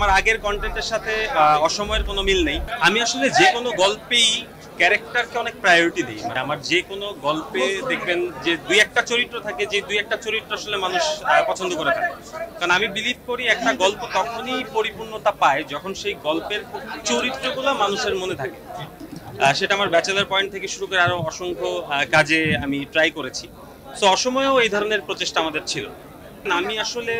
আমার আগের কন্টেন্টের সাথে অসময়ের কোনো মিল নেই। আমি আসলে যে কোনো গল্পেই ক্যারেক্টারকে অনেক প্রায়োরিটি দিই। মানে আমার যে কোনো গল্পে দেখবেন যে দুই একটা চরিত্র থাকে, যে দুই একটা চরিত্র আসলে মানুষ পছন্দ করে থাকে। কারণ আমি বিলিভ করি একটা গল্প তখনই পরিপূর্ণতা পায় যখন সেই গল্পের চরিত্রগুলো মানুষের মনে থাকে। সেটা আমার ব্যাচেলার পয়েন্ট থেকে শুরু করে আরো অসংখ্য কাজে আমি ট্রাই করেছি। সো অসময়েও এই ধরনের প্রচেষ্টা আমাদের ছিল। আমি আসলে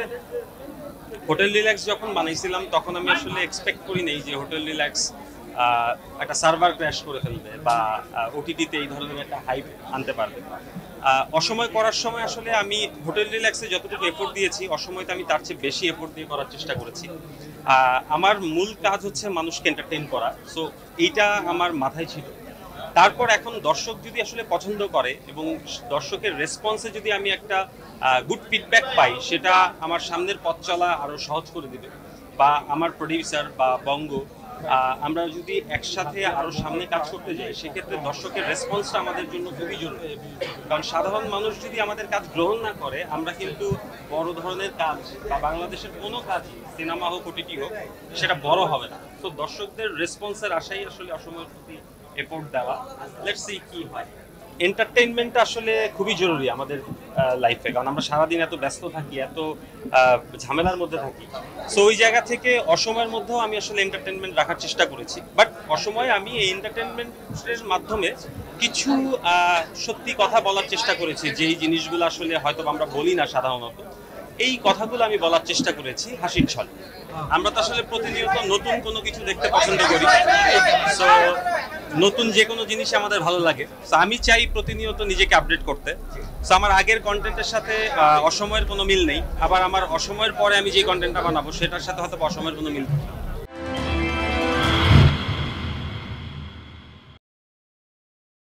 হোটেল রিল্যাক্স যখন বানাইছিলাম তখন আমি আসলে এক্সপেক্ট করি নাই যে হোটেল রিল্যাক্স একটা সার্ভার ক্র্যাশ করে ফেলবে বা ওটিটিতে এই ধরনের একটা হাইপ আনতে পারবে। অসময় করার সময় আসলে আমি হোটেল রিল্যাক্সে যতটুকু এফোর্ট দিয়েছি, অসময়তে আমি তার চেয়ে বেশি এফোর্ট দিয়ে করার চেষ্টা করেছি। আমার মূল কাজ হচ্ছে মানুষকে এন্টারটেইন করা, সো এইটা আমার মাথায় ছিল। তারপর এখন দর্শক যদি আসলে পছন্দ করে এবং দর্শকের রেসপন্সে যদি আমি একটা গুড ফিডব্যাক পাই, সেটা আমার সামনের পথ চলা আরও সহজ করে দেবে। বা আমার প্রডিউসার বা বঙ্গ আমরা যদি একসাথে আরও সামনে কাজ করতে যাই, সেক্ষেত্রে দর্শকের রেসপন্সটা আমাদের জন্য খুবই জরুরি। কারণ সাধারণ মানুষ যদি আমাদের কাজ গ্রহণ না করে, আমরা কিন্তু বড় ধরনের কাজ বা বাংলাদেশের কোনো কাজ, সিনেমা হোক ওটিটি হোক, সেটা বড় হবে না। তো দর্শকদের রেসপন্সের আশাই আসলে অসময়ের প্রতি এফোর্ট দেওয়া। লেটস সি কি হয়। এন্টারটেইনমেন্টটা আসলে খুবই জরুরি আমাদের লাইফে, কারণ আমরা সারাদিন এত ব্যস্ত থাকি, এত ঝামেলার মধ্যে থাকি। সো ওই জায়গা থেকে অসময়ের মধ্যেও আমি আসলে এন্টারটেইনমেন্ট রাখার চেষ্টা করেছি। বাট অসময়ে আমি এই এন্টারটেইনমেন্টের মাধ্যমে কিছু সত্যি কথা বলার চেষ্টা করেছি, যেই জিনিসগুলো আসলে হয়তো আমরা বলি না সাধারণত। এই কথাগুলো আমি বলার চেষ্টা করেছি হাসির ছলে। আমরা তো আসলে প্রতিনিয়ত নতুন কোনো কিছু দেখতে পছন্দ করি, সো নতুন যে কোনো জিনিস আমাদের ভালো লাগে। সো আমি চাই প্রতিনিয়ত নিজেকে আপডেট করতে। সো আমার আগের কন্টেন্টের সাথে অসময়ের কোনো মিল নেই, আবার আমার অসময়ের পরে আমি যে কন্টেন্টটা বানাবো সেটার সাথে হয়তো অসময়ের কোনো মিল নেই।